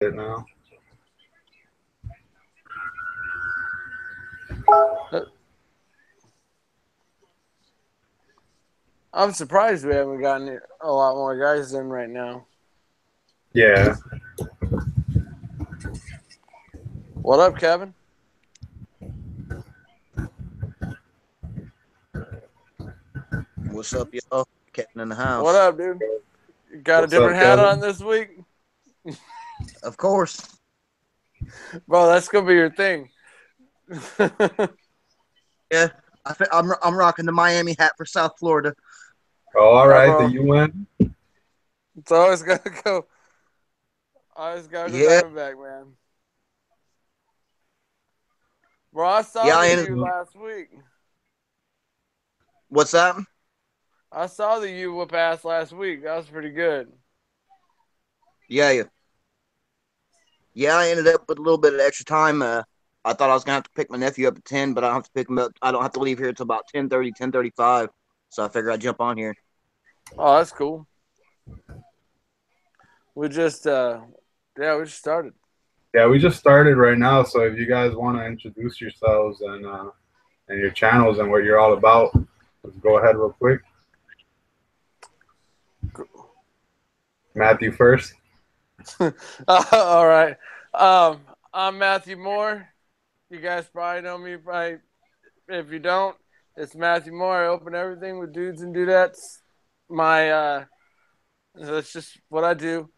it now. I'm surprised we haven't gotten a lot more guys in right now. Yeah. What up, Kevin? What's up, y'all? Kevin in the house. What up, dude? You got What's a different up, hat Kevin? on this week? Of course. Bro, that's going to be your thing. Yeah, I'm rocking the Miami hat for South Florida. Oh, all right. Bro. The UN. It's always got to go. Always got to go Yeah. Diamondback, man. Bro, I saw Yeah, you last week. What's that? I saw the you whoop ass last week. That was pretty good. Yeah. I ended up with a little bit of extra time. I thought I was gonna have to pick my nephew up at 10, but I don't have to pick him up. I don't have to leave here until about 10:30, 10:35. So I figured I'd jump on here. Oh, that's cool. We just started. Yeah, we just started right now. So if you guys want to introduce yourselves and your channels and what you're all about, let's go ahead real quick. Matthew first. All right. I'm Matthew Moore. You guys probably know me. Probably, if you don't, it's Matthew Moore. I open everything with dudes and dudettes. That's just what I do.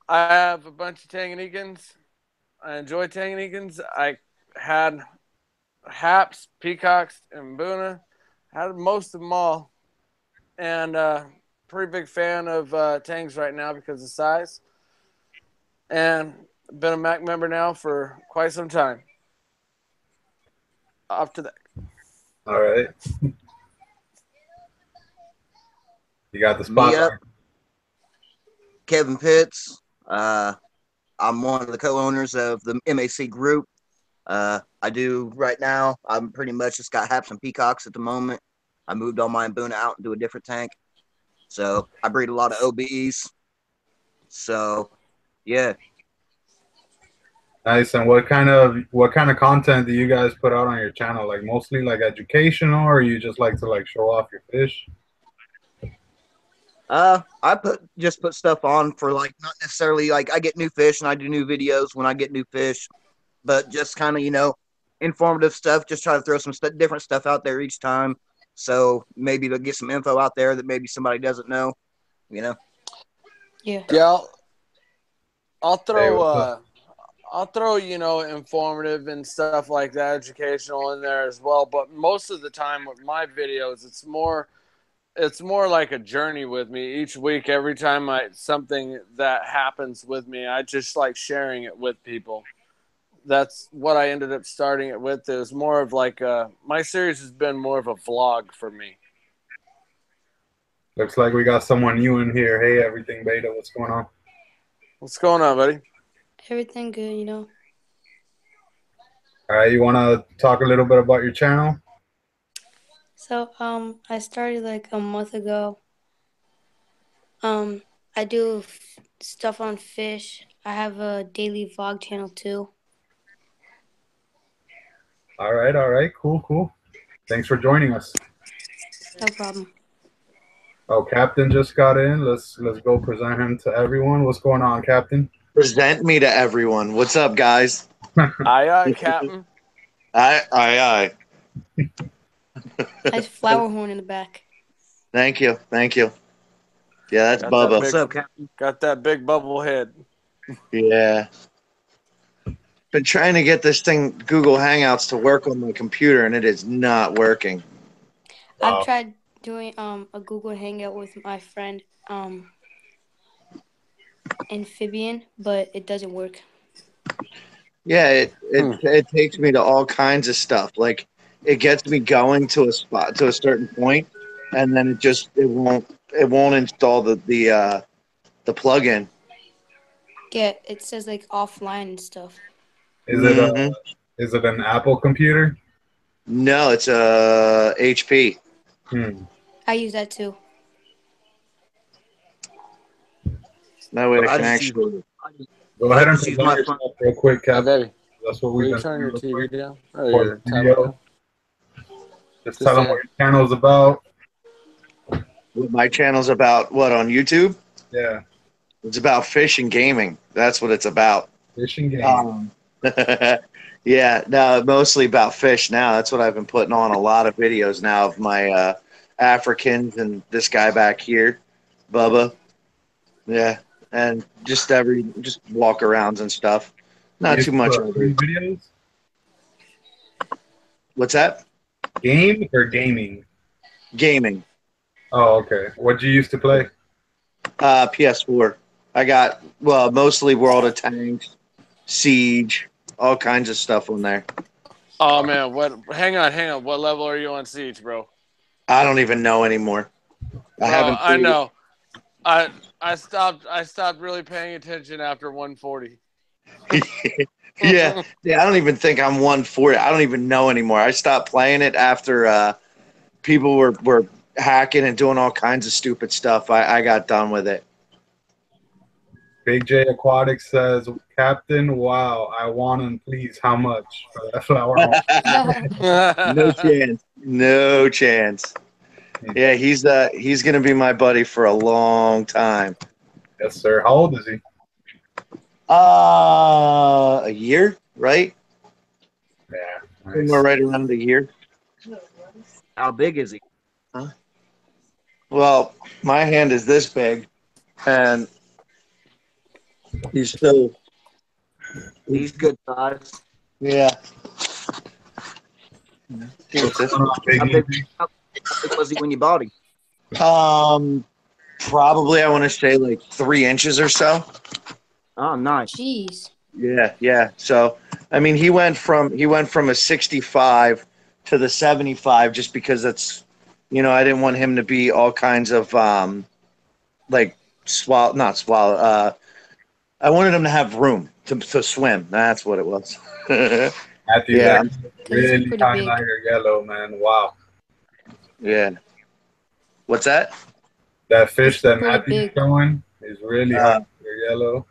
I have a bunch of Tanganyikans. I enjoy Tanganyikans. I had Haps, Peacocks, and Boona. Had most of them all. And pretty big fan of Tangs right now because of size. And been a Mac member now for quite some time. Off to that. All right. You got the spot. Me up, Kevin Pitts. I'm one of the co-owners of the MAC group. I do right now. I'm pretty much just got Haps and Peacocks at the moment. I moved all my Boona out into a different tank. So I breed a lot of OBs. So yeah. Nice. And what kind of content do you guys put out on your channel? Like mostly like educational, or you just like to like show off your fish? I put stuff on for like not necessarily like I get new fish and I do new videos when I get new fish, but just kind of informative stuff. Just try to throw some different stuff out there each time. So maybe to get some info out there that maybe somebody doesn't know. Yeah. Yeah. I'll throw informative and stuff like that, educational in there as well. But most of the time with my videos, it's more like a journey with me each week. Every time something that happens with me, I just like sharing it with people. That's what I ended up starting it with. It was more of like my series has been more of a vlog for me. Looks like we got someone new in here. Hey, everything beta, what's going on? What's going on, buddy? Everything good, All right, you want to talk a little bit about your channel? So, I started like a month ago. I do stuff on fish. I have a daily vlog channel too. All right, cool. Thanks for joining us. No problem. Oh, Captain just got in. Let's go present him to everyone. What's going on, Captain? Present me to everyone. What's up, guys? Aye, Captain. Aye. Nice flower horn in the back. Thank you. Yeah, that's Got Bubba. What's up, Captain? Got that big bubble head. Yeah. Been trying to get this thing, Google Hangouts, to work on my computer, and it is not working. Wow. I've tried doing a Google Hangout with my friend Amphibian, but it doesn't work. Yeah, it takes me to all kinds of stuff. Like it gets me going to a spot to a certain point, and then it won't install the plugin. Yeah, it says like offline and stuff. Is it an Apple computer? No, it's a HP. I use that too. That way I can actually. Go ahead and Just use present my yourself real quick, Hey, Cap. baby, That's what will we've you been turn your doing real TV quick down or for your the tablet video. down? Just Just tell them saying. what your channel's about. What my channel's about? What on YouTube? Yeah, It's about fish and gaming. That's what it's about. fishing game. Yeah, no, mostly about fish now. That's what I've been putting on a lot of videos now of my Africans and this guy back here, Bubba. Yeah, and just walk arounds and stuff. Not too much over it. Videos? What's that? Game or gaming? Gaming. Oh, okay. What you used to play? PS4. I got mostly World of Tanks, Siege, all kinds of stuff on there. Oh man, what? Hang on. What level are you on Siege, bro? I don't even know anymore. Bro, I played- know. I stopped really paying attention after 140. yeah, I don't even think I'm 140. I don't even know anymore. I stopped playing it after people were hacking and doing all kinds of stupid stuff. I got done with it. Big J Aquatic says, Captain, wow, I want him, please. How much for that flower? No chance. No chance. Yeah, he's gonna be my buddy for a long time. Yes, sir. How old is he? A year, right? Yeah. Somewhere Nice. right around a year. How big is he? Well, my hand is this big, and he's still, He's good size. yeah. What's going on, Big How big, Easy? how big was he when you bought him? Probably I want to say like 3 inches or so. Oh, nice. Jeez. Yeah. So, I mean, he went from a 65 to the 75 just because that's, I didn't want him to be all kinds of like not swallow. I wanted him to have room to swim. That's what it was. Matthew, Yeah. that's He's really pretty kind big. of your yellow, man. Wow. Yeah. What's that? That fish He's that pretty Matthew's big. showing is really hot. Your yellow.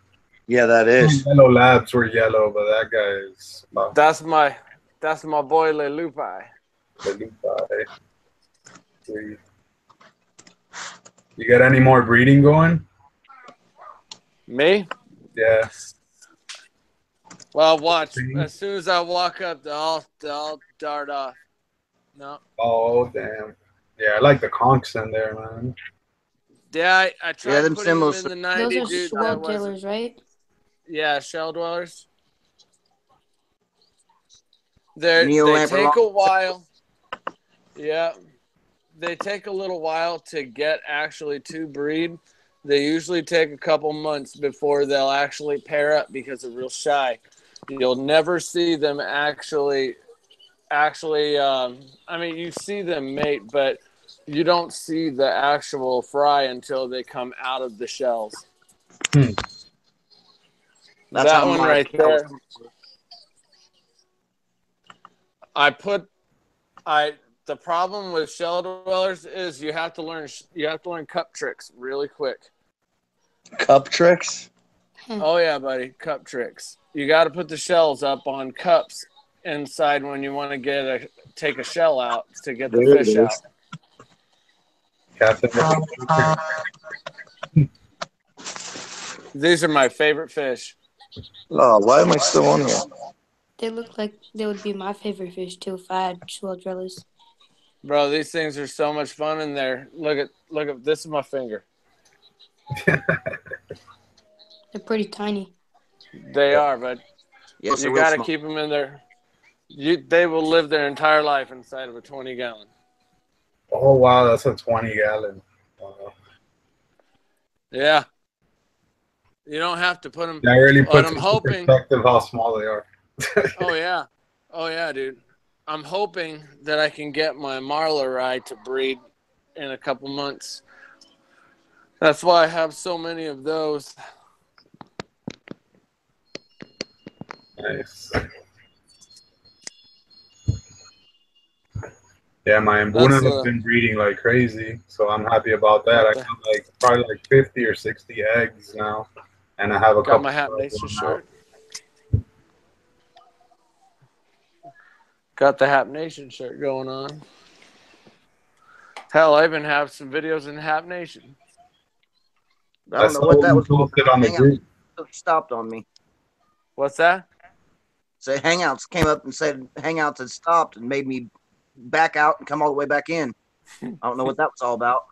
Yeah, that is. Yellow labs were yellow, but that guy is wow. That's my boy Lelupai. You got any more breeding going? Me? Yeah. Well, watch. As soon as I walk up, they'll dart off. No. Oh, damn. Yeah, I like the conchs in there, man. Yeah, I tried them putting them symbols- in the 90, Those are dude. swell That wasn't. dealers, right? Yeah, shell dwellers. They Neolamp take a while. Yeah, they take a little while to get actually to breed. They usually take a couple months before they'll actually pair up because they're real shy. You'll never see them actually. I mean, you see them mate, but you don't see the actual fry until they come out of the shells. That's That how one my right cow- there. The problem with shell dwellers is you have to learn cup tricks really quick. Cup tricks? Oh yeah, buddy, cup tricks. You got to put the shells up on cups inside when you want to take a shell out to get the There it fish is. out. Captain. These are my favorite fish. Oh, why am I still on here? They look like they would be my favorite fish too if I had swell drillers. Bro, these things are so much fun in there. Look at this is my finger. They're pretty tiny. They are, but Yes, you got to keep them in there. They will live their entire life inside of a 20-gallon. Oh, wow, that's a 20-gallon. Wow. Yeah. You don't have to put them. That really But puts I'm into hoping. perspective how small they are. Oh yeah, dude. I'm hoping that I can get my Marlarai to breed in a couple months. That's why I have so many of those. Nice. Yeah, my Mbuna has been breeding like crazy, so I'm happy about that. I got probably 50 or 60 eggs now. and I have a Got couple my Hap of Nation them shirt. out. Got the Hap Nation shirt going on. Hell, I even have some videos in Hap Nation. I don't know what that was all posted about. on the group. Hangouts stopped on me. What's that? So Hangouts came up and said Hangouts had stopped and made me back out and come all the way back in. I don't know what that was all about.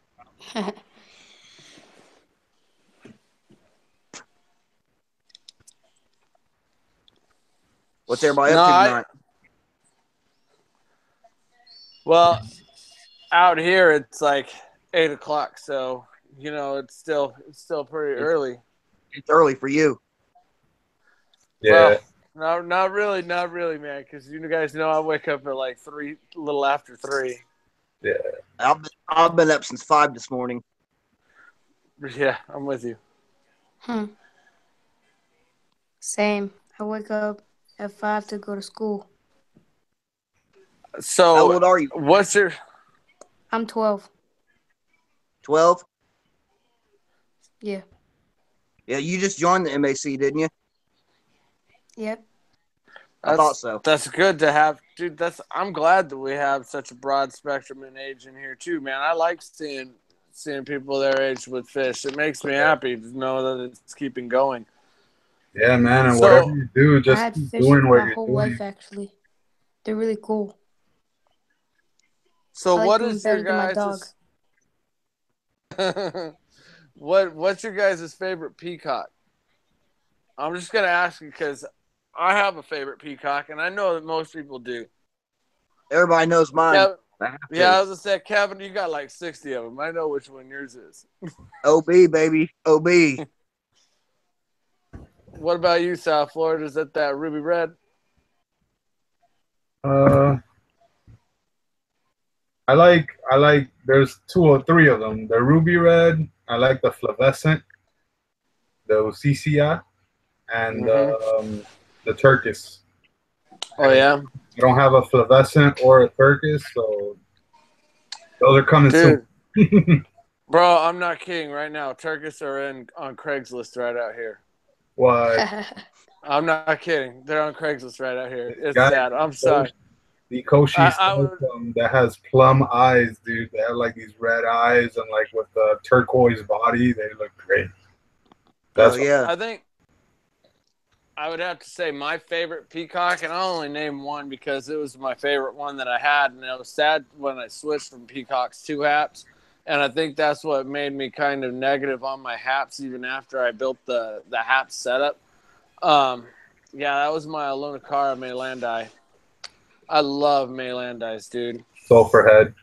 What's everybody up to tonight? Well, out here it's like 8 o'clock, so you know it's still pretty early. It's early for you. Yeah. Well, not really, man. Because you guys know I wake up at like 3, a little after 3. Yeah. I've been up since 5 this morning. Yeah, I'm with you. Same. I wake up at 5 to go to school. So, how old are you? What's your? I'm 12. 12? Yeah. Yeah, you just joined the MAC, didn't you? Yep. I thought so. That's good to have, dude. I'm glad that we have such a broad spectrum in age in here too, man. I like seeing people their age with fish. It makes me happy to know that it's keeping going. Yeah, man, and whatever you do, I just had keep fish doing what my you're whole doing. life, actually. They're really cool. So I like what them is your better than my dog. What's your guys' favorite peacock? I'm just gonna ask you because I have a favorite peacock, and I know that most people do. Everybody knows mine. Yeah, I was gonna say, Kevin, you got like 60 of them. I know which one yours is. OB, baby. OB. What about you, South Florida? Is that ruby red? I like there's 2 or 3 of them. The ruby red, I like the flavescent, the CCI, and the turquoise. Oh, yeah? I don't have a flavescent or a turquoise, so those are coming soon. Bro, I'm not kidding. Right now, turquoise are on Craigslist right out here. What? I'm not kidding. They're on Craigslist right out here. It's sad. I'm sorry. The Koshi that has plum eyes, dude. They have like these red eyes and like with the turquoise body. They look great. Yeah. I think I would have to say my favorite peacock, and I'll only name one because it was my favorite one that I had, and it was sad when I switched from peacocks to haps, and I think that's what made me kind of negative on my haps even after I built the hap setup. Yeah, that was my Alunacara Maylandi. I love Maylandis, dude. Sulfur head.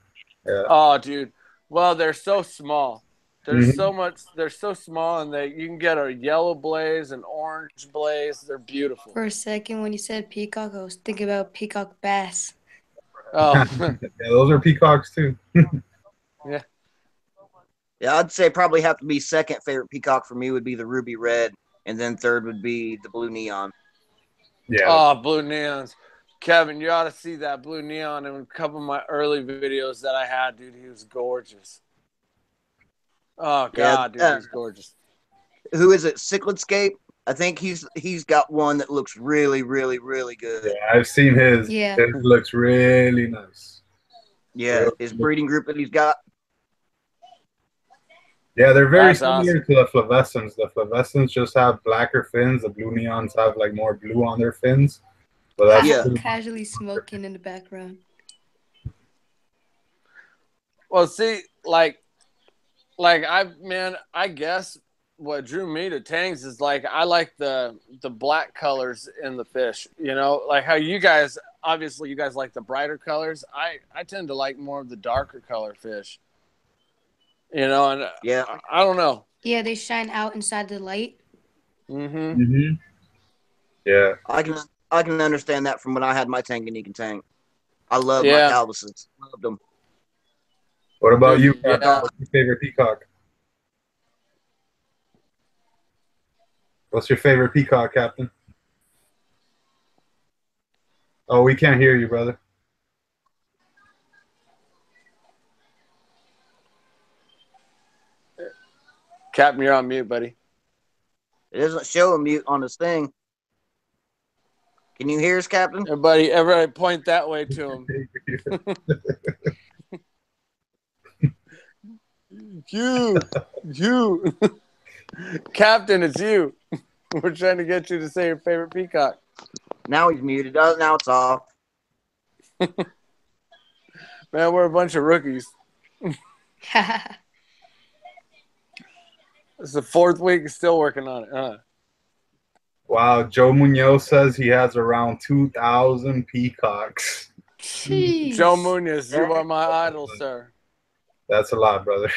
Yeah. Oh, dude. Well, they're so small. There's so much. They're so small, and you can get a yellow blaze, an orange blaze. They're beautiful. For a second, when you said peacock, I was thinking about peacock bass. Oh, yeah, those are peacocks too. yeah. Yeah, I'd say probably have to be second favorite peacock for me would be the ruby red, and then third would be the blue neon. Yeah. Oh, blue neons. Kevin, you ought to see that blue neon in a couple of my early videos that I had, dude. He was gorgeous. Oh, God, dude, he's gorgeous. Who is it? Cichlidscape? I think he's got one that looks really, really, really good. Yeah, I've seen his. Yeah. It looks really nice. Yeah, his breeding group that he's got. Yeah, they're very That's similar awesome. to the flavescents. The flavescents just have blacker fins. The blue neons have like more blue on their fins. So that's Casually smoking in the background. Well, see, like I guess what drew me to tangs is like I like the black colors in the fish. You know, like how you guys obviously you guys like the brighter colors. I tend to like more of the darker color fish. You know, and yeah, I don't know. Yeah, they shine out inside the light. Yeah. I can understand that from when I had my Tanganyikan tank. I love my Calvises. Loved them. What about you, Captain? What's your favorite peacock? What's your favorite peacock, Captain? Oh, we can't hear you, brother. Captain, you're on mute, buddy. It doesn't show a mute on this thing. Can you hear us, Captain? Everybody point that way to him. You. Captain, it's you. We're trying to get you to say your favorite peacock. Now he's muted. Now it's off. Man, we're a bunch of rookies. It's the 4th week, still working on it, huh? Wow, Joe Munoz says he has around 2,000 peacocks. Jeez. Joe Munoz, you are my idol, sir. That's a lot, brother.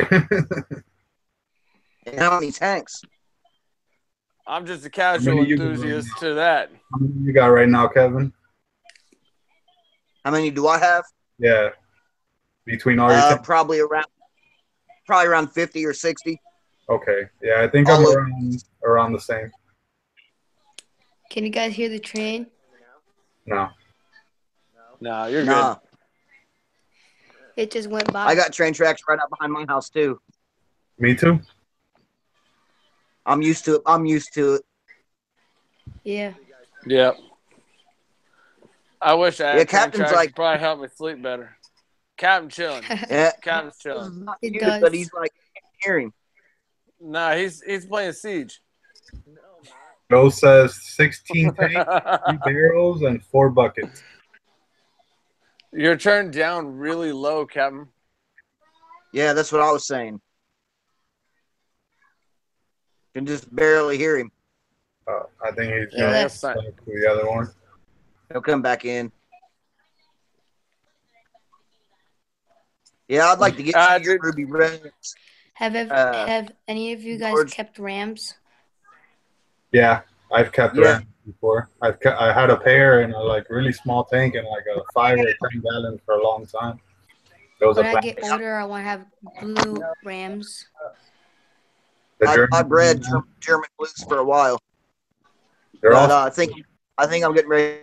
And how many tanks? I'm just a casual enthusiast to that. How many you got right now, Kevin? How many do I have? Yeah. Between all your tanks? Probably around 50 or 60. Okay. Yeah, I think I'm around the same. Can you guys hear the train? No. No, you're good. It just went by. I got train tracks right out behind my house too. Me too. I'm used to it. Yeah. Yep. I wish I had train Captain's tracks. like, It'd probably help me sleep better. Captain chilling. Yeah, Captain's chilling. It muted, does. but he's like, I can't hear him. Nah, he's playing Siege. Joe says 16 tanks, 3 barrels, and 4 buckets. You're turned down really low, Captain. Yeah, that's what I was saying. Can just barely hear him. I think he's Yeah, that's the other one. He'll come back in. Yeah, I'd like to get you Ruby Red. Have any of you guys kept rams? Yeah, I've kept rams before. I had a pair in a really small tank and like a 5 or 10 gallons for a long time. When I get older, I want to have blue rams. I bred German blues for a while. But I think I'm getting ready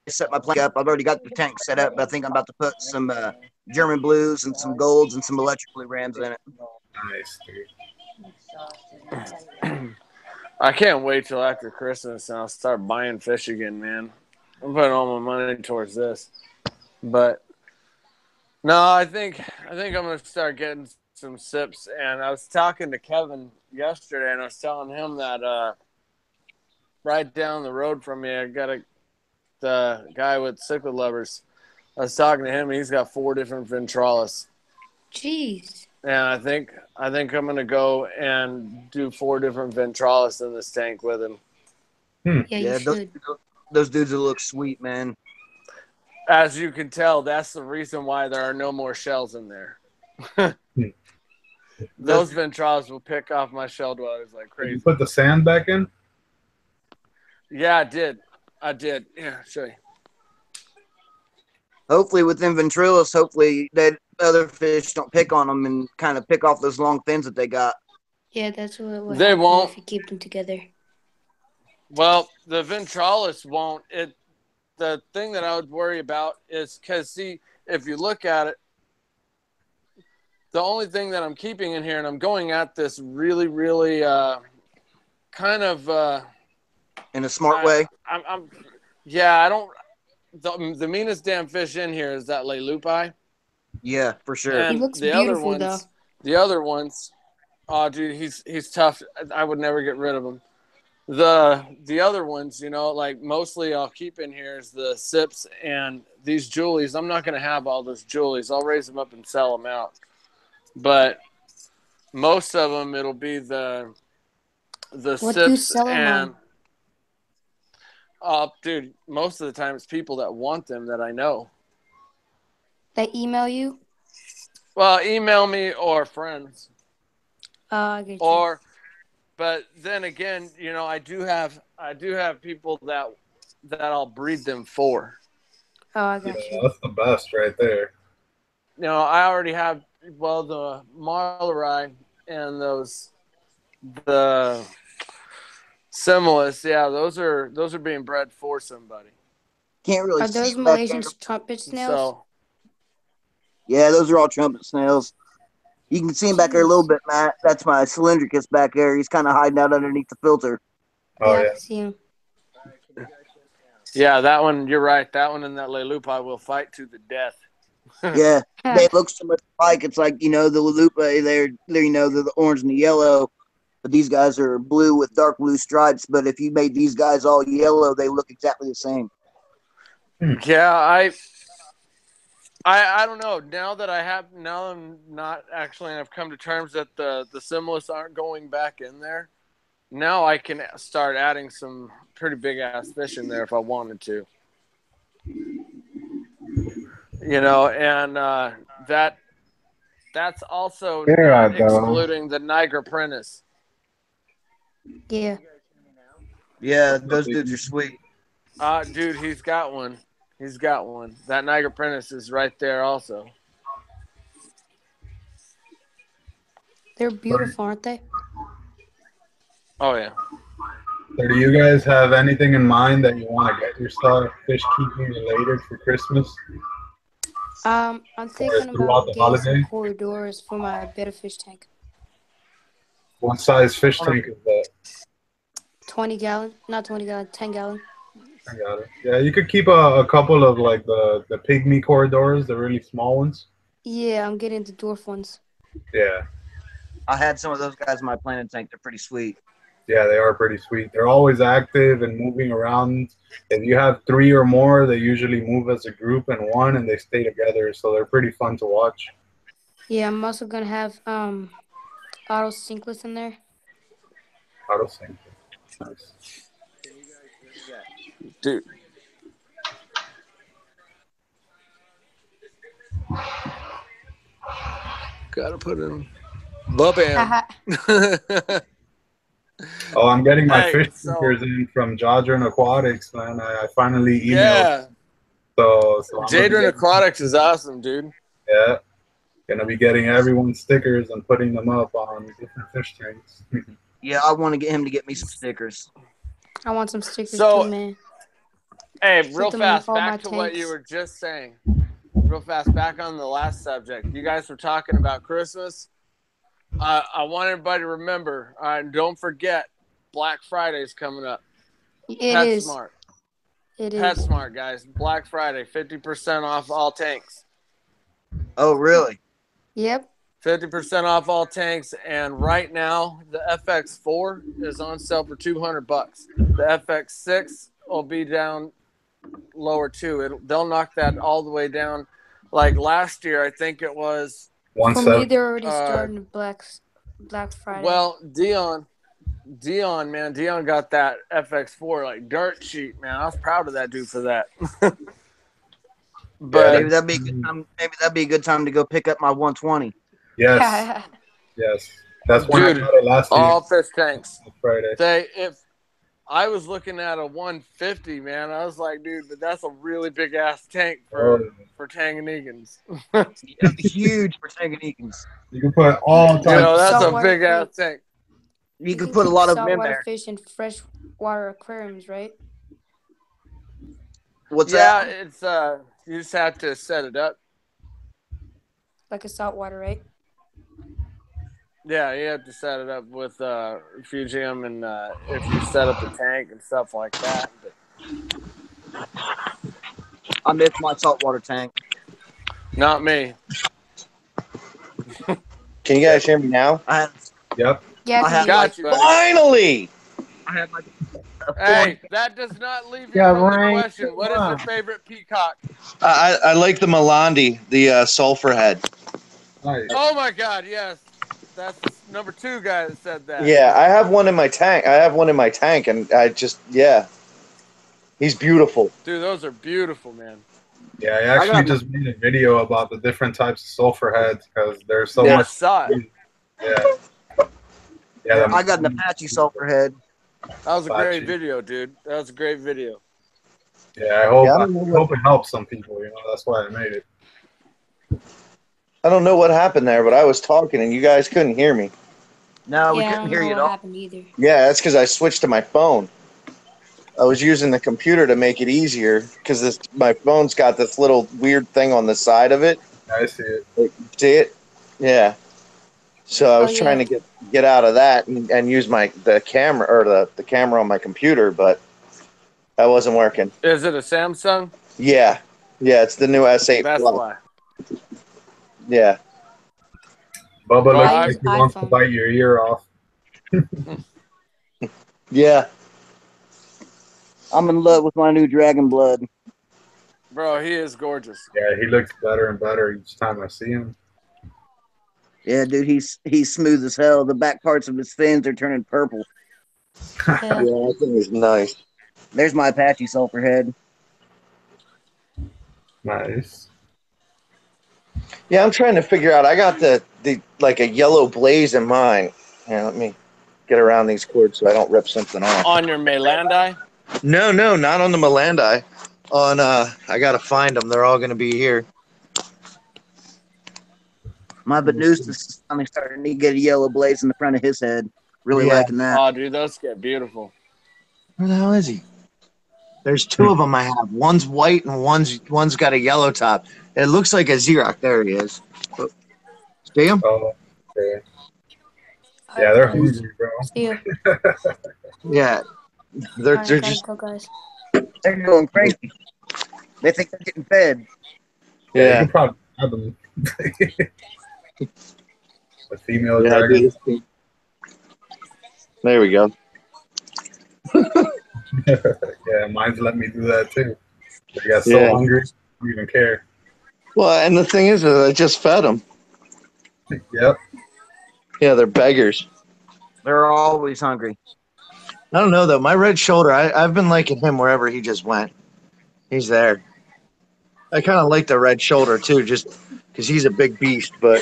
to set my plant up. I've already got the tank set up, but I think I'm about to put some German blues and some golds and some electric blue rams in it. Nice, dude. I can't wait till after Christmas and I'll start buying fish again, man. I'm putting all my money towards this. But no, I think I'm gonna start getting some sips. And I was talking to Kevin yesterday and I was telling him that right down the road from me I got the guy with cichlid lovers. I was talking to him and he's got 4 different ventralis. Jeez. And I think I'm gonna go and do 4 different ventralis in this tank with him. Yeah, you should. Those dudes will look sweet, man. As you can tell, that's the reason why there are no more shells in there. Those ventralis will pick off my shell dwellers like crazy. Did you put the sand back in? Yeah, I did. Yeah, I'll show you. Hopefully with them ventrilis, hopefully that other fish don't pick on them and kind of pick off those long fins that they got. Yeah, that's what they won't. If you keep them together. Well, the ventralis won't. The thing that I would worry about is because, see, if you look at it, the only thing that I'm keeping in here, and I'm going at this really, really kind of in a smart way. I don't. The meanest damn fish in here is that Leilupi. Yeah, for sure. And he looks beautiful, though. The other ones, oh, dude, he's tough. I would never get rid of him. The other ones, like mostly I'll keep in here is the sips and these Julies. I'm not going to have all those Julies. I'll raise them up and sell them out. But most of them, it'll be the what sips do you sell them and. on? Dude, most of the time it's people that want them that I know. They email you? Well, email me or friends. I get you. But then again, I do have people that I'll breed them for. Oh, I got you. That's the best right there. I already have the Marlarai and the Similis, yeah, those are being bred for somebody. Can't really Are those see Malaysian trumpet snails? So, yeah, those are all trumpet snails. You can see him back there a little bit, Matt. That's my cylindricus back there. He's kind of hiding out underneath the filter. Oh I yeah. can see him. Yeah, that one. You're right. That one and that Lelupa will fight to the death. Yeah, they look so much alike. It's like, the Lalupa, they're they're the orange and the yellow, but these guys are blue with dark blue stripes. But if you made these guys all yellow, they look exactly the same. Yeah, I don't know. Now I'm not actually, and I've come to terms that the similis aren't going back in there. Now I can start adding some pretty big ass fish in there if I wanted to. And that's also Here I not go. excluding the Niger Prentice. Yeah. Yeah, those dudes are sweet. Dude, he's got one. He's got one. That Niger Prentice is right there also. They're beautiful, aren't they? Oh, yeah. So do you guys have anything in mind that you want to get yourself fish keeping related for Christmas I'm or thinking throughout about the getting some holiday? corridors for my better fish tank. What size fish tank is that? 20 gallon, not 20 gallon, 10 gallon. I got it. Yeah, you could keep a couple of like the pygmy corridors, the really small ones. Yeah, I'm getting the dwarf ones. Yeah. I had some of those guys in my planting tank. They're pretty sweet. Yeah, they are pretty sweet. They're always active and moving around. If you have 3 or more, they usually move as a group and one, and they stay together. So they're pretty fun to watch. Yeah, I'm also gonna have auto sinkless in there. Auto sync. Nice. Dude. Gotta put in. Bubam. Oh, I'm getting my Hey, fish stickers in from Jadron Aquatics, man. I finally emailed. Yeah. So I'm gonna be Jadron getting, Aquatics is awesome, dude. yeah, gonna be getting everyone's stickers and putting them up on different fish tanks. Yeah, I want to get him to get me some stickers. I want some stickers So- too, man. Hey, Put real them in fast, all my back to what you tanks. were just saying. Real fast, back on the last subject. You guys were talking about Christmas. I want everybody to remember, don't forget, Black Friday's coming up. It is. PetSmart. It is. PetSmart, guys. Black Friday, 50% off all tanks. Oh, really? Yep. 50% off all tanks, and right now the FX4 is on sale for $200. The FX6 will be down lower too. They'll knock that all the way down. Like last year, I think it was. For me, they're already starting Black Friday. Well, Dion, man, Dion got that FX4 like dirt cheap, man. I was proud of that dude for that. But maybe that'd be a good time. Maybe that'd be a good time to go pick up my 120. Yes, yes, that's when I got it last year. All fish tanks. Friday. If I was looking at a 150, man, I was like, dude, but that's a really big ass tank for Tanganyikans. Huge for Tanganyikans. You can put all types. That's a big ass tank. You can put a lot of them in saltwater there. fish in freshwater aquariums, right? What's that? Yeah, it's you just have to set it up. Like a saltwater, right? Yeah, you have to set it up with Fugium, and if you set up the tank and stuff like that. But I miss my saltwater tank. Not me. Can you guys hear me now? Yep. Yeah, I Got you, buddy. Finally! I have my. Hey, that does not leave you from the question. What is your favorite peacock? I like the Melandi, the sulfur head. Nice. Oh my God, yes. That's the number 2 guy that said that. Yeah, I have one in my tank. And I just, he's beautiful. Dude, those are beautiful, man. Yeah, I actually just made a video about the different types of sulfur heads because there's so much. I saw it. Yeah, I got an Apache sulfur head. That was a great video, dude. That was a great video. Yeah, I hope it helps some people. That's why I made it. I don't know what happened there, but I was talking and you guys couldn't hear me. No, we I couldn't don't hear know you at what all. happened either. Yeah, that's because I switched to my phone. I was using the computer to make it easier because my phone's got this little weird thing on the side of it. I see it. See it? Yeah. So I was trying to get out of that and use the camera or the camera on my computer, but that wasn't working. Is it a Samsung? Yeah, it's the new S8 That's Plus. why. Yeah. Bubba Well, looks I like use he wants to iPhone. bite your ear off. Yeah. I'm in love with my new dragon blood. Bro, he is gorgeous. Yeah, he looks better and better each time I see him. Yeah, dude, he's smooth as hell. The back parts of his fins are turning purple. Yeah. Yeah, that thing is nice. There's my Apache sulfur head. Nice. Yeah, I'm trying to figure out. I got the like a yellow blaze in mine. Yeah, let me get around these cords so I don't rip something off. On your Maylandai? No, not on the Melandai. On I gotta find them. They're all gonna be here. My Banus is finally starting to get a yellow blaze in the front of his head. Really liking that. Oh, dude, those get beautiful. Where the hell is he? There's two of them I have. One's white and one's got a yellow top. It looks like a Xerox. There he is. See him? Oh, okay. Yeah, they're hungry, bro. See you. Yeah. They're Alright, gotta just go, guys. They're going crazy. They think they're getting fed. Yeah, you yeah. can probably have them. The female Yeah, dragon. dude. There we go. Yeah, mine's let me do that too. They got so hungry, I don't even care. Well, and the thing is, I just fed them. Yep. Yeah, they're beggars. They're always hungry. I don't know though. My red shoulder, I've been liking him wherever he just went. He's there. I kind of like the red shoulder too, just because he's a big beast. But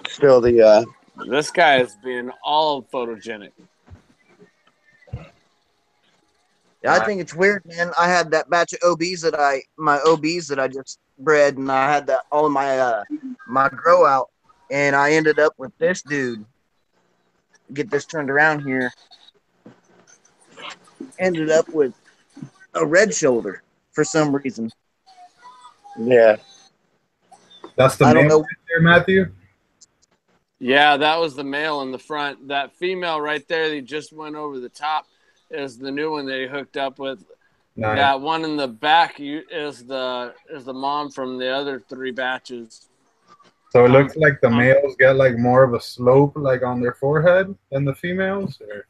still, the This guy is being all photogenic. Yeah, I think it's weird, man. I had that batch of OBs that I just bred, and I had that all in my my grow out, and I ended up with this dude. Get this turned around here. Ended up with a red shoulder for some reason. yeah, That's the I don't male know. right there, Matthew. Yeah, that was the male in the front. That female right there that just went over the top is the new one that he hooked up with. Nice. That one in the back is the mom from the other 3 batches. So it looks like the males get like more of a slope like on their forehead than the females? Or?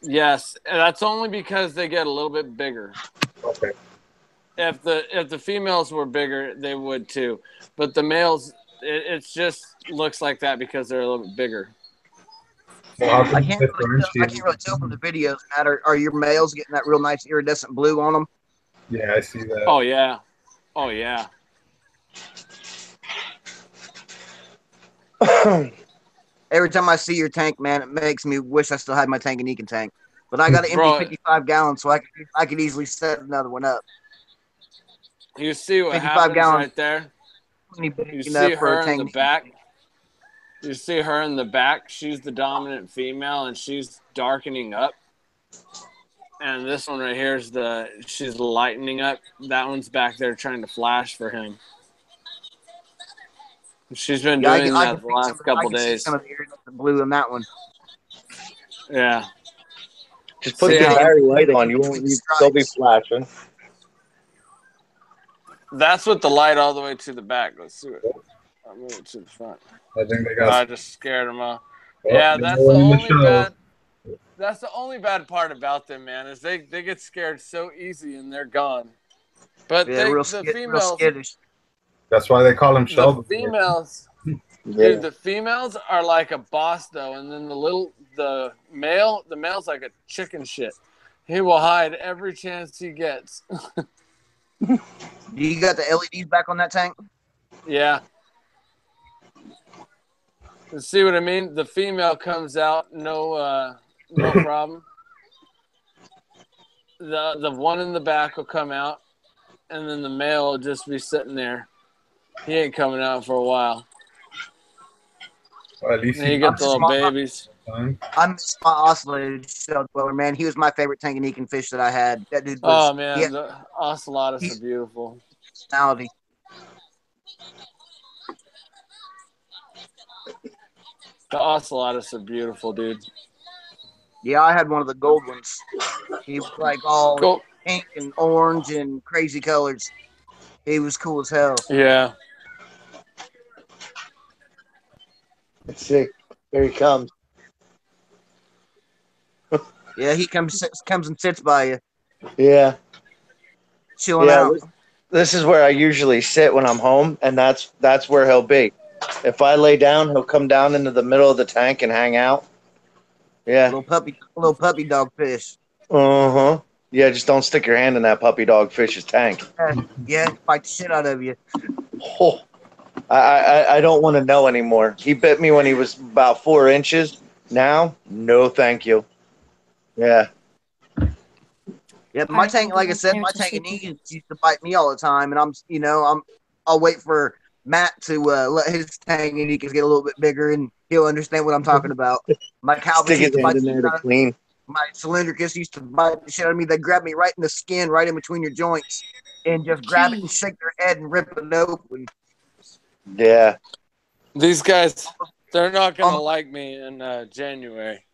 Yes, and that's only because they get a little bit bigger. Okay. If the females were bigger, they would too. But the males, it just looks like that because they're a little bit bigger. So how I can you can't really tell from the videos, Matt. Are your males getting that real nice iridescent blue on them? Yeah, I see that. Oh yeah, oh yeah. Every time I see your tank, man, it makes me wish I still had my Tanganyika tank. But I got an empty Bro, 55 gallons, so I could easily set another one up. you see what 55 happens gallons. right there? You You see her in the back? You see her in the back? She's the dominant female, and she's darkening up. And this one right here is she's lightening up. That one's back there trying to flash for him. She's been doing that the last couple days. Some of the iridescent blue in that one. Yeah. just put the battery light on. They'll be flashing. That's with the light all the way to the back. Let's see it. I'll move it to the front. I think they got. I just scared them off. Oh, Yeah, that's the only bad part about them, man, is they get scared so easy and they're gone. But Yeah, the real females, skittish. That's why they call them the shelter. females, dude, the females are like a boss though, and then the male's like a chicken shit. He will hide every chance he gets. You got the LEDs back on that tank? Yeah. See what I mean? The female comes out, no problem. The one in the back will come out, and then the male will just be sitting there. He ain't coming out for a while. Well, at least And you get the little babies. I miss my oscillated shell dweller, man. He was my favorite Tanganyikan fish that I had. That dude was. Oh man, the ocelotus are beautiful. Personality. The ocelotus are beautiful, dude. Yeah, I had one of the gold ones. He was like all Cool. pink and orange and crazy colors. He was cool as hell. Yeah. Let's see. Here he comes. Yeah, he comes and sits by you, Yeah. chilling Yeah. out. This is where I usually sit when I'm home, and that's where he'll be. If I lay down, he'll come down into the middle of the tank and hang out. Yeah. Little puppy dog fish. Uh-huh. Yeah, just don't stick your hand in that puppy dog fish's tank. Yeah, fight the shit out of you. Oh, I don't want to know anymore. He bit me when he was about 4 inches. Now, no thank you. Yeah. Yeah, All my right, tank, Uncle, like I my said, my parents are sleeping. Tanganigans used to bite me all the time, and I'll wait for Matt to let his Tanganyikans get a little bit bigger, and he'll understand what I'm talking about. My Calvins Stick his used to hand bite in the there shit to out of me. clean. My Cylindricus used to bite the shit out of me. They grab me right in the skin, right in between your joints, and just grab it and Jeez. shake their head and rip it open. Yeah. These guys, they're not going to Um, like me in January.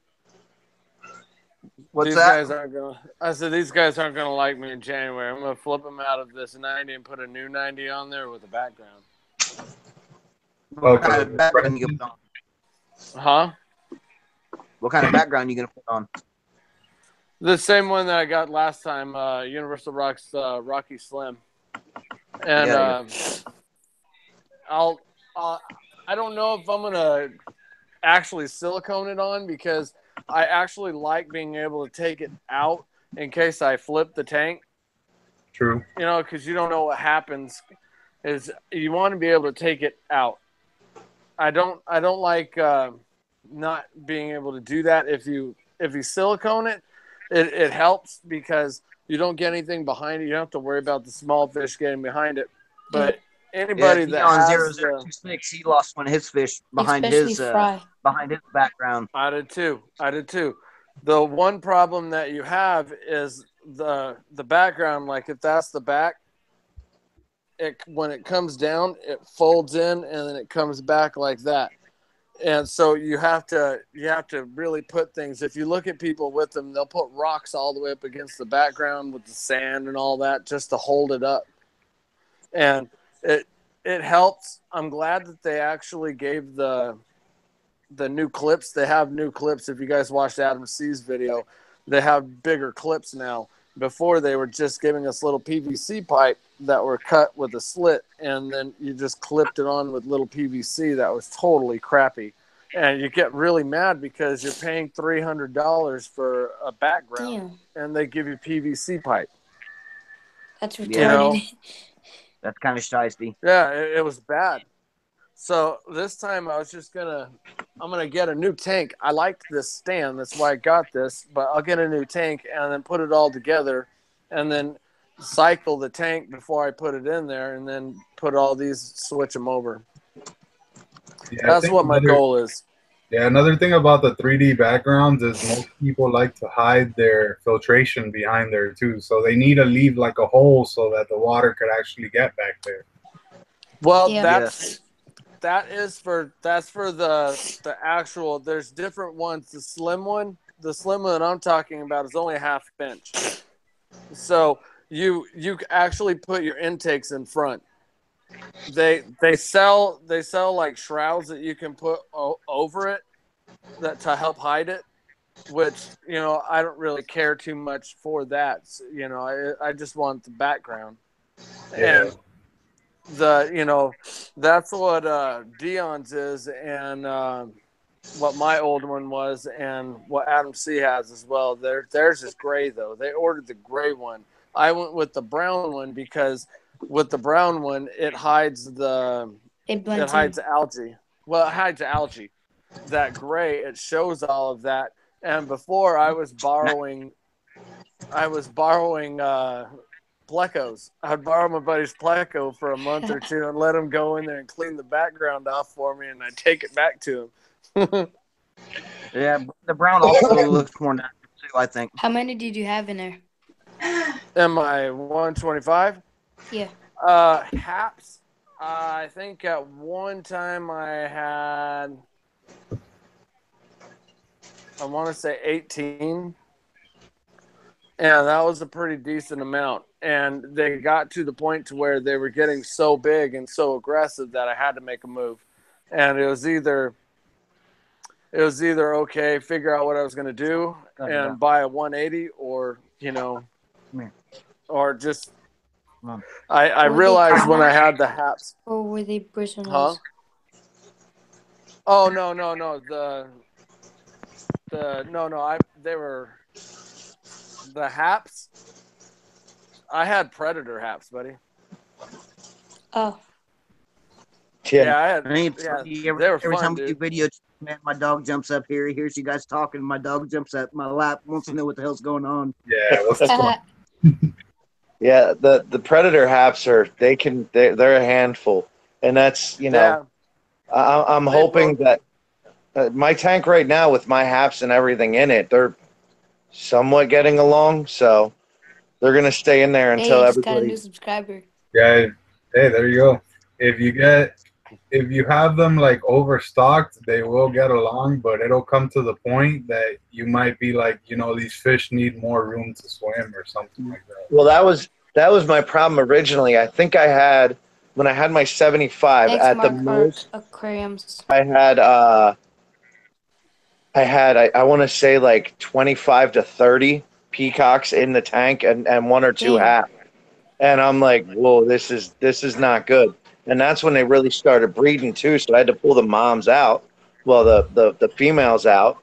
What's These that? guys aren't going to. I said, these guys aren't going to like me in January. I'm going to flip them out of this 90 and put a new 90 on there with a background. What kind of background you gonna put on? Huh? What kind of background you gonna put on? The same one that I got last time, Universal Rock's Rocky Slim. And Yeah. I don't know if I'm going to actually silicone it on because I actually like being able to take it out in case I flip the tank. True. You know, because you don't know what happens. Is you want to be able to take it out. I don't like not being able to do that. If you silicone it, it helps because you don't get anything behind it. You don't have to worry about the small fish getting behind it. But anybody that Dion has 0026, he lost one of his fish behind Especially his fry. background. I did too. The one problem that you have is the background. Like if that's the back, when it comes down, it folds in and then it comes back like that. And so you have to really put things. If you look at people with them, they'll put rocks all the way up against the background with the sand and all that just to hold it up. And it helps. I'm glad that they actually gave the new clips. They have new clips. If you guys watched Adam C's video, they have bigger clips now. Before they were just giving us little PVC pipe that were cut with a slit, and then you just clipped it on with little PVC. That was totally crappy. And you get really mad because you're paying $300 for a background, and they give you PVC pipe. That's retarded. You know? That's kind of shiesty. Yeah, it was bad. So this time I'm gonna get a new tank. I liked this stand, that's why I got this, but I'll get a new tank and then put it all together and then cycle the tank before I put it in there and then put all these, switch them over. Yeah, That's what my goal is. Yeah, another thing about the 3D backgrounds is most people like to hide their filtration behind there too. So they need to leave like a hole so that the water could actually get back there. Well, Yeah. that's for the actual. There's different ones. The slim one I'm talking about is only a half inch. So you actually put your intakes in front. They sell like shrouds that you can put over it that to help hide it. Which I don't really care too much for that. I just want the background. Yeah. And that's what Dion's is and what my old one was and what Adam C has as well. Theirs is gray though. They ordered the gray one. I went with the brown one because with the brown one it hides algae. Well, it hides algae. That gray, it shows all of that. And before I was borrowing plecos. I'd borrow my buddy's pleco for a month or two and let him go in there and clean the background off for me, and I'd take it back to him. Yeah, the brown also looks more natural too, I think. How many did you have in there? Am I 125? Yeah. Haps. I think at one time I had I want to say 18. And that was a pretty decent amount. And they got to the point to where they were getting so big and so aggressive that I had to make a move. And it was either okay, figure out what I was going to do and buy a 180 or, or just I realized when I had the haps. Or were they bristlenose? Huh? Oh no. They were the haps. I had predator haps, buddy. Oh. Yeah, I had. Every They were fun, time we do dude. video, man, my dog jumps up here. He hears you guys talking. My dog jumps up my lap, wants to know what the hell's going on. Yeah, what's the Yeah, the predator haps they're a handful, and that's I'm hoping that my tank right now with my haps and everything in it, they're somewhat getting along, so they're gonna stay in there until I just got a everybody. new subscriber. Yeah, hey, there you go. If you have them like overstocked, they will get along, but it'll come to the point that you might be like, these fish need more room to swim or something like that. Well, that was my problem originally. I think when I had my 75 Thanks, at Mark, the most aquariums. I want to say like 25 to 30 peacocks in the tank and one or two haps. And I'm like, whoa, this is not good. And that's when they really started breeding too. So I had to pull the moms out, well, the females out.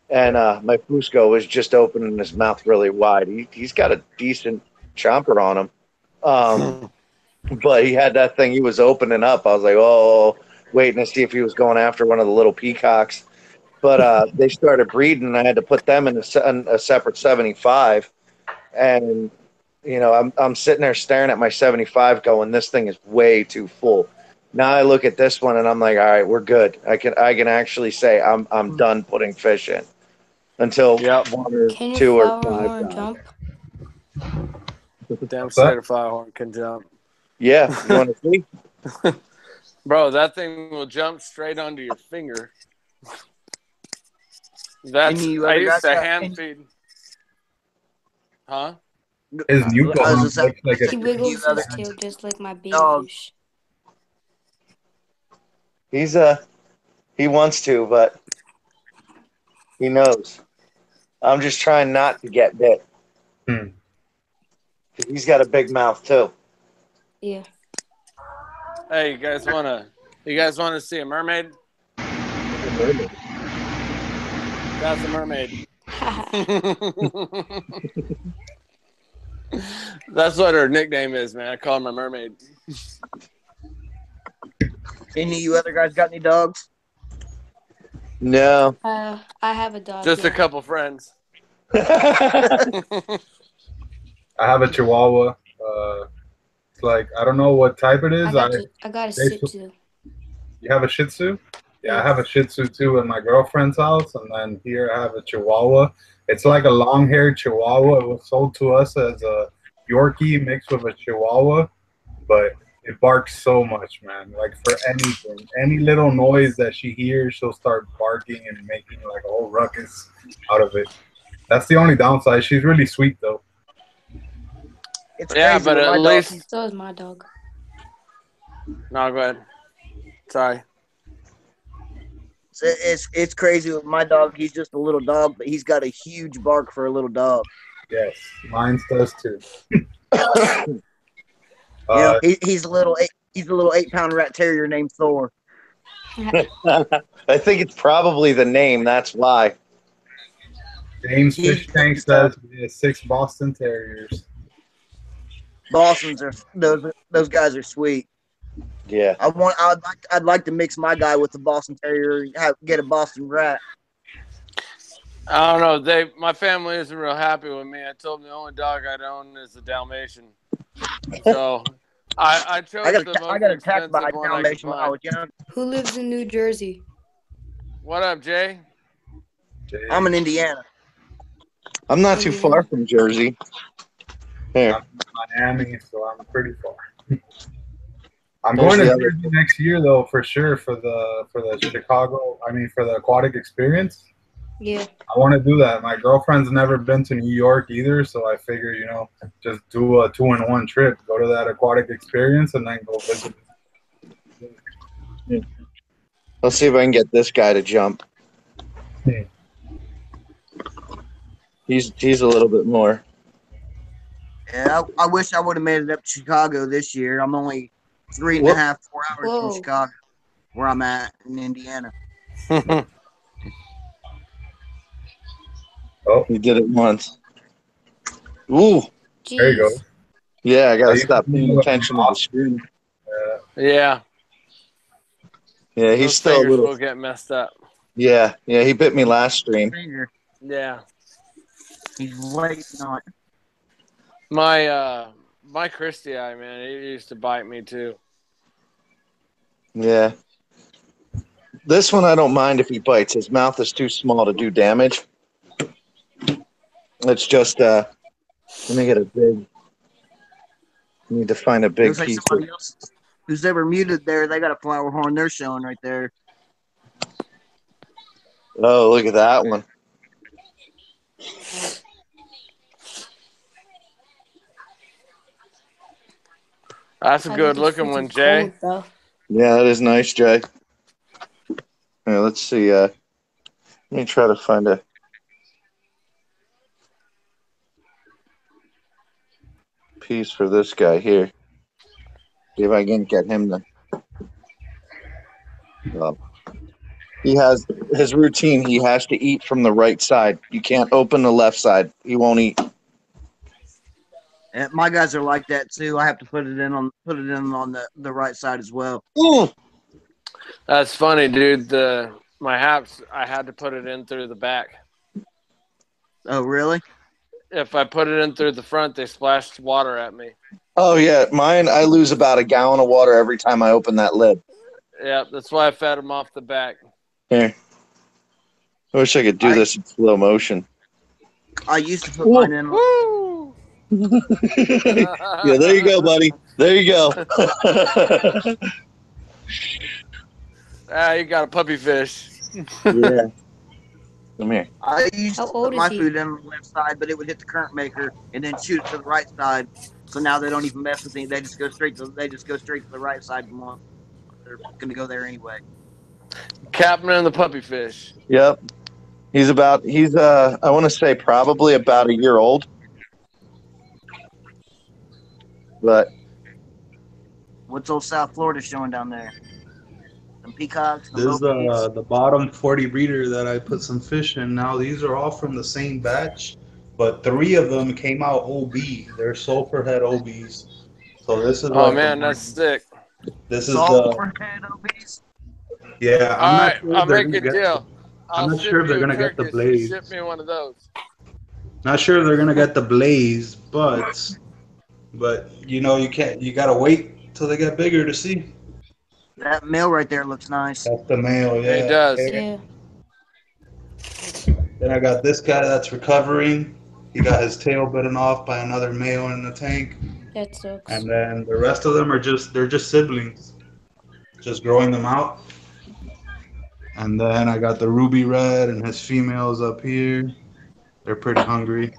And my Fusco was just opening his mouth really wide. He's got a decent chomper on him. But he had that thing he was opening up. I was like, oh, waiting to see if he was going after one of the little peacocks. But they started breeding, and I had to put them in a separate 75. And I'm sitting there staring at my 75 going, this thing is way too full. Now I look at this one and I'm like, all right, we're good. I can actually say I'm done putting fish in until one or two or five. Jump? Damn straight a firehorn can jump. Yeah, you want to see? Bro, that thing will jump straight onto your finger. I used to hand feed. Huh? His new looks like he wiggles his tail just like my baby fish. He wants to, but he knows. I'm just trying not to get bit. He's got a big mouth too. Yeah. Hey, you guys wanna see a mermaid? That's a mermaid. That's what her nickname is, man. I call her my mermaid. Any of you other guys got any dogs? No. I have a dog. Just a couple friends. I have a Chihuahua. It's like, I don't know what type it is. I got a Shih Tzu. You have a Shih Tzu? Yeah, I have a Shih Tzu too in my girlfriend's house, and then here I have a Chihuahua. It's like a long-haired Chihuahua. It was sold to us as a Yorkie mixed with a Chihuahua, but it barks so much, man. Like for anything, any little noise that she hears, she'll start barking and making like a whole ruckus out of it. That's the only downside. She's really sweet though. Yeah, but at least so is my dog. No, go ahead. Sorry. It's crazy with my dog. He's just a little dog, but he's got a huge bark for a little dog. Yes, mine does too. He's a little 8-pound rat terrier named Thor. I think it's probably the name. That's why. James Fish Tank says we have 6 Boston Terriers. Bostons are those guys are sweet. Yeah. I'd like to mix my guy with the Boston Terrier, get a Boston Rat. I don't know. My family isn't real happy with me. I told them the only dog I'd own is a Dalmatian. So I chose I got attacked by a Dalmatian when I was young. Who lives in New Jersey? What up, Jay? I'm in Indiana. I'm not too far from Jersey. Here. I'm in Miami, so I'm pretty far. I'm going to Jersey next year, though, for sure, for the Chicago. I mean, for the aquatic experience. Yeah. I want to do that. My girlfriend's never been to New York either, so I figure, just do a 2-in-1 trip. Go to that aquatic experience and then go visit. Let's see if I can get this guy to jump. He's a little bit more. Yeah, I wish I would have made it up to Chicago this year. I'm only 3.5, 4 hours from Chicago, where I'm at in Indiana. Oh, He did it once. Ooh. Jeez. there you go. Yeah, I gotta stop paying attention to the screen. Yeah. Yeah, he's Those still a fingers little. will get messed up. Yeah, he bit me last stream. Yeah. He's late on. My Christy eye, man, he used to bite me too. Yeah. This one I don't mind if he bites. His mouth is too small to do damage. It's just let me get a big. Need to find a big Looks like piece. somebody else who's ever muted there. They got a flower horn they're showing right there. Oh, look at that one. That's a good looking one, Jay. Cold, yeah, that is nice, Jay. Yeah, let's see. Let me try to find a piece for this guy here. See if I can get him to. He has his routine. He has to eat from the right side. You can't open the left side. He won't eat. And my guys are like that too. I have to put it in on the right side as well. Ooh. That's funny, dude. My haps, I had to put it in through the back. Oh, really? If I put it in through the front, they splashed water at me. Oh yeah, mine. I lose about a gallon of water every time I open that lid. Yeah, that's why I fed them off the back. Here, I wish I could do this in slow motion. I used to put mine in. Woo! Yeah, there you go, buddy. There you go. You got a puppy fish. Yeah. Come here. I used How to old put is my he? food in on the left side, but it would hit the current maker and then shoot it to the right side. So now they don't even mess with me. They just go straight to the right side. They're going to go there anyway. Captain and the puppy fish. Yep. He's I want to say probably about a year old. But What's old South Florida showing down there? Some peacocks. This is the bottom 40 breeder that I put some fish in. Now these are all from the same batch, but 3 of them came out OB. They're sulfur head OBs. So this is That's sick. This is sulfur head OBs. Yeah, All right, I'll make a deal. I'm not sure if they're gonna get the blaze. Ship me one of those. Not sure if they're gonna get the blaze, but you gotta wait till they get bigger to see. That male right there looks nice. That's the male, yeah. It does. Yeah. Then I got this guy that's recovering. He got his tail bitten off by another male in the tank. That sucks. And then the rest of them they're just siblings. Just growing them out. And then I got the ruby red and his females up here. They're pretty hungry.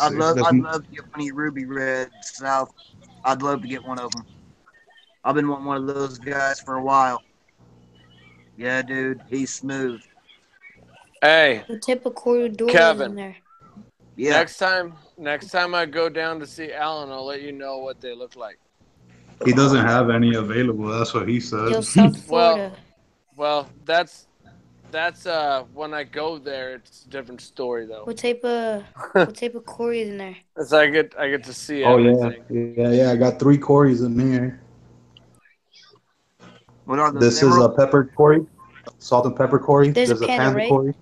I'd love to get one of your ruby red South. I'd love to get one of them. I've been wanting one of those guys for a while. Yeah, dude, he's smooth. Hey, What type of corridor Kevin. in there? Yeah. Next time I go down to see Alan, I'll let you know what they look like. He doesn't have any available. That's what he said. Yo, South Florida. Well, that's when I go there. It's a different story though. What type of Corey is in there? It's I get to see Oh everything. yeah. I got 3 Corys in there. What are those? This is a pepper Cory, salt and pepper Cory. There's a a panda, panda right? Cory,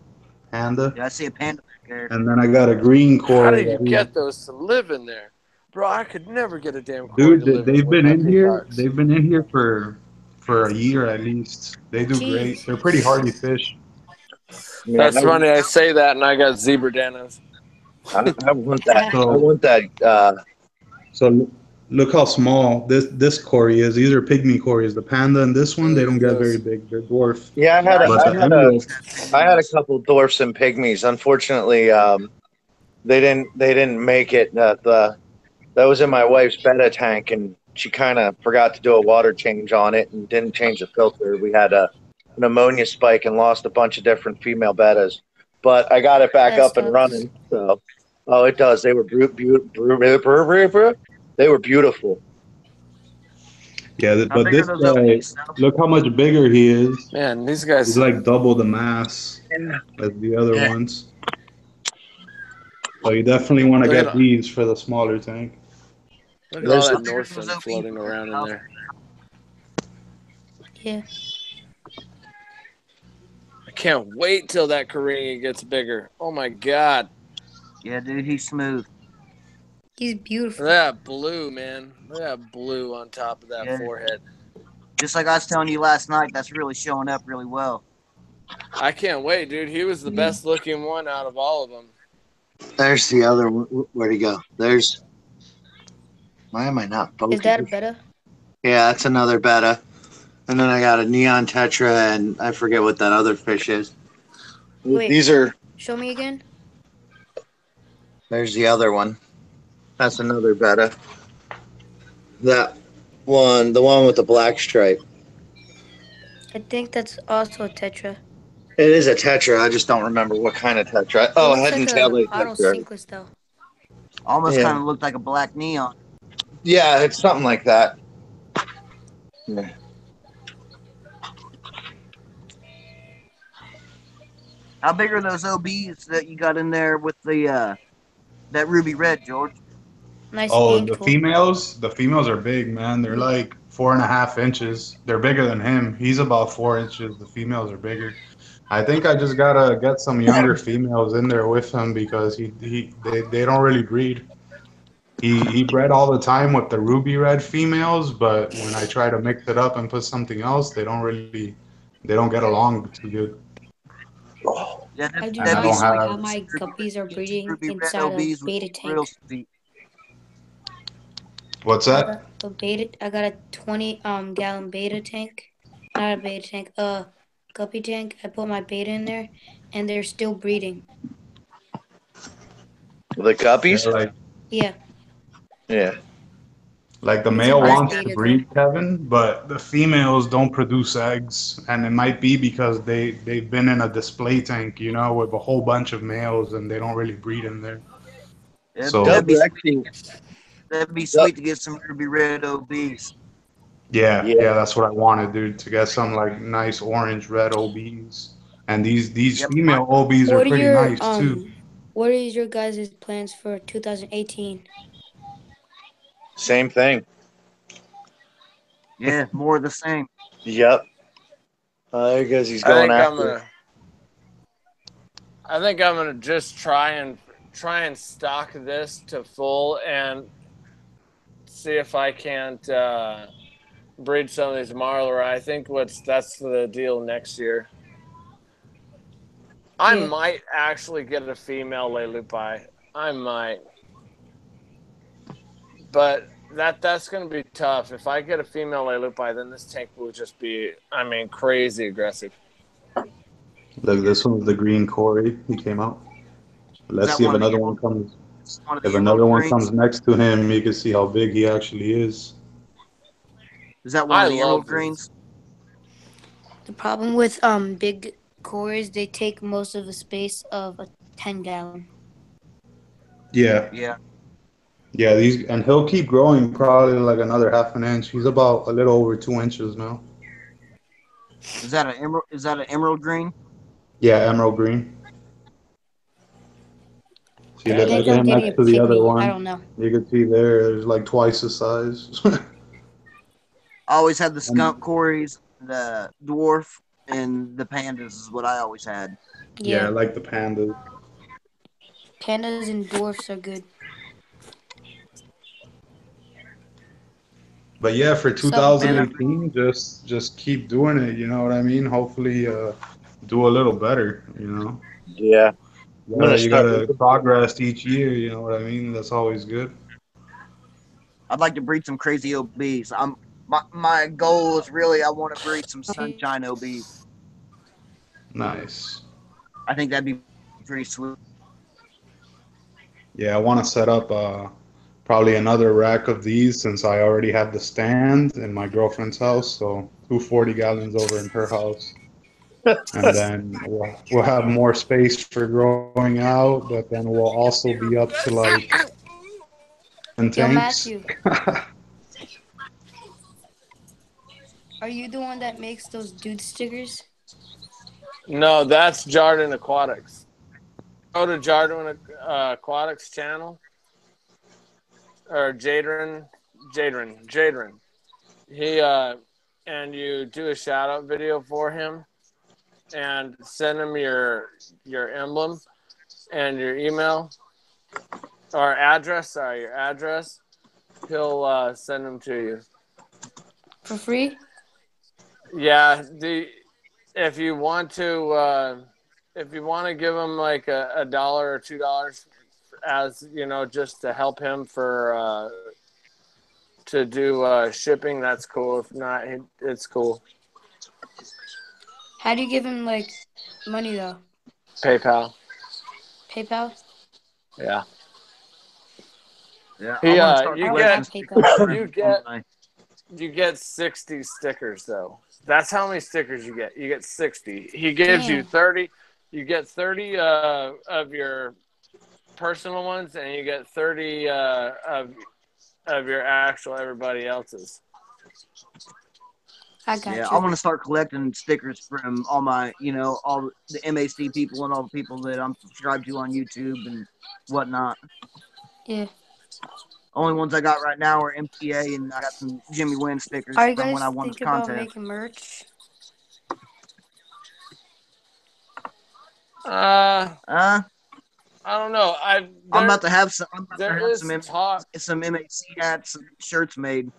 panda. Yeah, I see a panda back there. And then I got a green Cory. How did you get those to live in there, bro? I could never get a damn Cory to Dude, live they've with been my in here. peacocks. They've been in here for a year at least. They do great. They're pretty hardy fish. That's funny. I say that, and I got zebra danas. I want that. I want that. So Look how small this Cory is. These are pygmy Corys. The panda and this one, they Look don't at get very those. big. They're dwarf. Yeah, But the emerald, I had a couple dwarfs and pygmies. Unfortunately, they didn't make it. That was in my wife's betta tank, and she kind of forgot to do a water change on it and didn't change the filter. We had an ammonia spike and lost a bunch of different female bettas, but I got it back That up and sucks. running. So, oh, it does. They were beautiful. yeah. How But big are this those guy, OBs now? look how much bigger he is. Man, these He's guys. like double the mass as the other Yeah. ones. So you definitely want to Look get at these for the smaller tank. look at all There's that How big are those Northern OBs floating for around in there. 10,000? Yeah. I can't wait till that Korean gets bigger. Oh my god. Yeah, dude, he's smooth. He's Look beautiful. at that blue, man. Look at that blue on top of that Yeah, forehead. just like I was telling you last night, that's really showing up really well. I can't wait, dude. He was the best looking one out of all of them. There's the other one. Where'd he go? There's. Why am I not Is that a focused? betta? Yeah, that's another betta. And then I got a neon tetra, and I forget what that other fish is. Wait. These are. Show me again. There's the other one. That's another betta. That one, the one with the black stripe. I think that's also a tetra. It is a tetra. I just don't remember what kind of tetra. It Oh, looks head like and tail a tetra. autocyclist though. Almost Yeah. kind of looked like a black neon. Yeah, it's something like that. Yeah. How big are those OBs that you got in there with the that ruby red, George? Nice Oh, ankle. the females are big, man. They're like 4.5 inches. They're bigger than him. He's about 4 inches. The females are bigger. I think I just gotta get some younger females in there with him because they don't really breed. He bred all the time with the ruby red females, but when I try to mix it up and put something else, they don't get along too good. Yeah, I do And I not don't like how have my guppies are breeding ruby red inside a OBs would beta be real tank. sweet. what's I that? got a beta. I got a 20 gallon beta tank. Not a beta tank. Guppy tank. I put my beta in there, and they're still breeding. The Yeah, guppies? Yeah, Yeah. like the it's a male nice wants to beta though. breed, Kevin, but the females don't produce eggs, and it might be because they've been in a display tank, with a whole bunch of males, and they don't really breed in there. So That'd Dubs be are actually. that'd be Dub- sweet to get some ruby red OBs. yeah, Yeah. yeah, that's what I wanted, dude, to get some like nice orange red OBs, and these Yep. female OBs are What are pretty your nice too. What is your guys' plans for 2018? Same thing. Yeah, more of the same. Yep. I guess he's I going think I'm after it. gonna. I think I'm gonna just try and stock this to full and see if I can't breed some of these marler. I think that's the deal next year. I Yeah. might actually get a female Lelupai. I might, but that's gonna be tough. If I get a female Lelupai, then this tank will just be, crazy aggressive. Look, this one's the green Corey. He came out. Is Let's that see if one of the another one comes. If emerald another one greens? comes next to him, you can see how big he actually is. Is that one I of the emerald love these. greens? The problem with big cores, they take most of the space of a 10 gallon. Yeah, Yeah. yeah. And he'll keep growing probably like another half an inch. He's about a little over 2 inches now. Is that an emerald? Is that an emerald green? Yeah, emerald green. See, I look think at I'm him getting a next to the other pygmy. I one. don't know. You can see there's like twice the size. I always had the And skunk cories, the dwarf, and the pandas is what I always had. yeah, I Yeah, like the pandas. pandas and dwarfs are good. But yeah, for Some Panda. 2018, just keep doing it. You know what I mean? Hopefully, do a little better. Yeah. I'm Yeah, gonna you start gotta looking. progress each year. You know what I mean? That's always good. I'd like to breed some crazy OBs. My goal is really I want to breed some sunshine OBs. Nice. I think that'd be pretty sweet. Yeah, I want to set up probably another rack of these since I already have the stand in my girlfriend's house. So 240 gallons over in her house. And then we'll have more space for growing out, but then we'll also be up to like 10 Yo, tanks. Matthew, are you the one that makes those dude stickers? No, that's Jarden Aquatics. Go to Jarden Aquatics channel or Jadron. He and you do a shout out video for him and send him your emblem and your email or address. Sorry, your address. He'll send them to you For free? Yeah, if you want to give him like a dollar or $2 as just to help him for to do shipping, that's cool. If not, it's cool. How do you give him like money though? PayPal. PayPal? Yeah. Yeah, I want to start collecting PayPal. You get 60 stickers though. That's how many stickers you get. You get 60. He gives you 30. You get 30 of your personal ones, and you get 30 of your actual everybody else's. I got you. I want to start collecting stickers from all my, all the MAC people and all the people that I'm subscribed to on YouTube and whatnot. Yeah. Only ones I got right now are MTA, and I got some Jimmy Wynn stickers from when I won the contest. Are you guys thinking about making merch? I don't know. I'm about to have some. Some MAC hats and shirts made.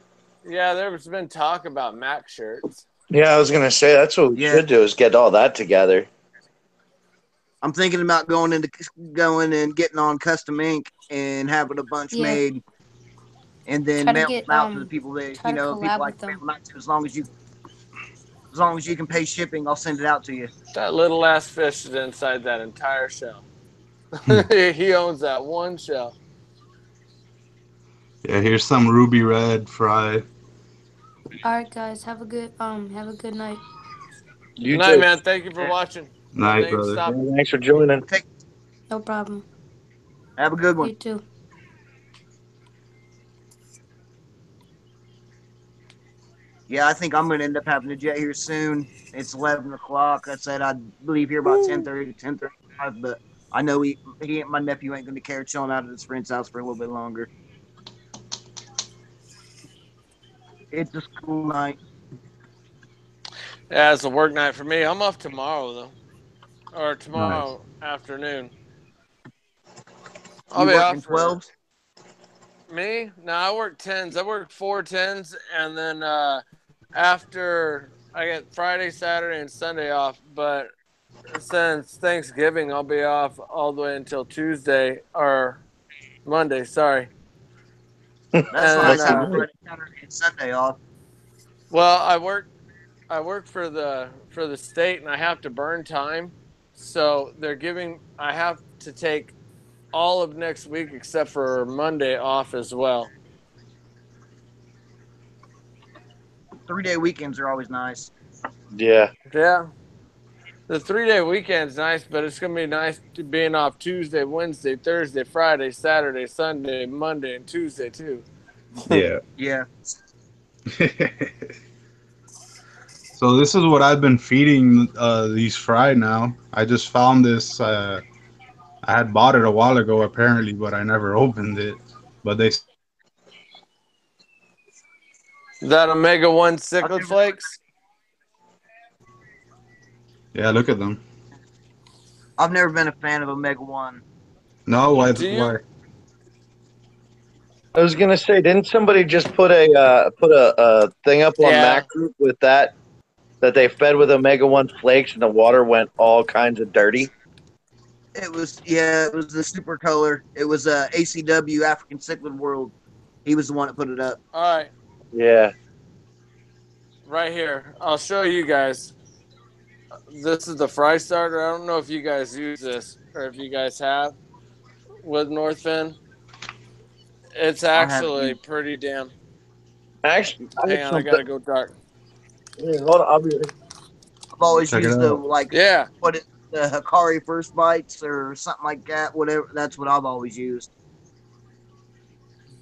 Yeah, there's been talk about Mac shirts. Yeah, I was gonna say that's what we should do is get all that together. I'm thinking about going and getting on Custom Ink and having a bunch made, and then mail them out to the people that people like to mail them out to. As long as you can pay shipping, I'll send it out to you. That little ass fish is inside that entire shell. He owns that one shell. Yeah, here's some ruby red fry. All right, guys, have a good night. Good night, man. Thank you for watching. Night, brother. Thanks for joining. No problem. Have a good one. You too. Yeah, I think I'm going to end up having to jet here soon. It's 11 o'clock. I said I'd leave here about 10:30 to 10:35, but I know my nephew ain't going to care chilling out at his friend's house for a little bit longer. It's a school night. Yeah, it's a work night for me. I'm off tomorrow, though. Or tomorrow afternoon. I'll be off for 12s? Me? No, I work 10s. I work 4 10s, and then after I get Friday, Saturday, and Sunday off. But since Thanksgiving, I'll be off all the way until Tuesday or Monday. Sorry. That's nice. Having Friday, Saturday, and Sunday off. Well, I work for the state, and I have to burn time. So I have to take all of next week except for Monday off as well. 3-day weekends are always nice. Yeah. Yeah. The 3-day weekend's nice, but it's going to be nice being off Tuesday, Wednesday, Thursday, Friday, Saturday, Sunday, Monday, and Tuesday, too. Yeah. Yeah. So this is what I've been feeding these fry now. I just found this. I had bought it a while ago, apparently, but I never opened it. But they... That Omega-1 cichlid flakes? Yeah, look at them. I've never been a fan of Omega-1. No, why? I was gonna say, didn't somebody just put a thing up on Mac Group with that they fed with Omega-1 flakes and the water went all kinds of dirty? It was the super color. It was ACW African Cichlid World. He was the one that put it up. All right, Yeah. right here. I'll show you guys. This is the fry starter. I don't know if you guys use this or if you guys have with Northfin. It's I haven't actually used. pretty damn. Actually, I have Hang on, I something. gotta go dark. Here, hold on. I'll be right. I've always Check it used the out. like Yeah, what it the Hikari First Bites or something like that. Whatever. That's what I've always used.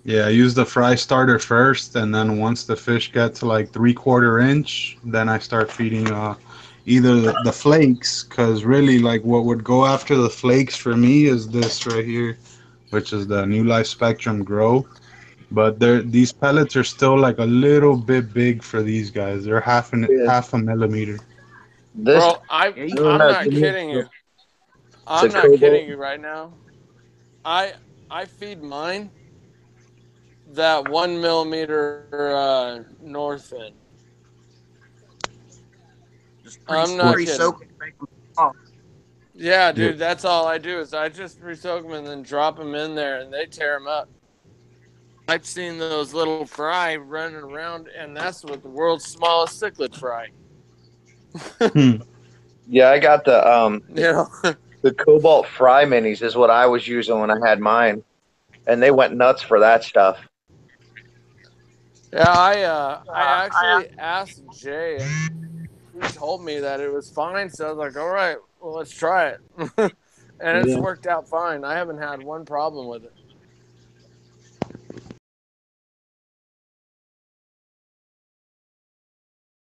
Yeah, I use the fry starter first, and then once the fish get to like 3/4 inch, then I start feeding either the flakes, because really like what would go after the flakes for me is this right here, which is the New Life Spectrum Grow. But these pellets are still like a little bit big for these guys. They're Yeah. half a millimeter. This bro, Yeah, you doesn't I'm have not to be kidding you. the I'm not cobalt. kidding you right now. I I feed mine that 1 millimeter Northfin. just I'm not What? kidding. pre-soak it, make them soft. Yeah, Yeah, dude, that's all I do is I just pre-soak them and then drop them in there and they tear them up. I've seen those little fry running around, and that's what the world's smallest cichlid fry. hmm. Yeah, I got You know, the cobalt fry minis is what I was using when I had mine, and they went nuts for that stuff. yeah. I actually asked Jay, and he told me that it was fine. So I was like, all right, well, let's try it, and it's Yeah. worked out fine. I haven't had one problem with it.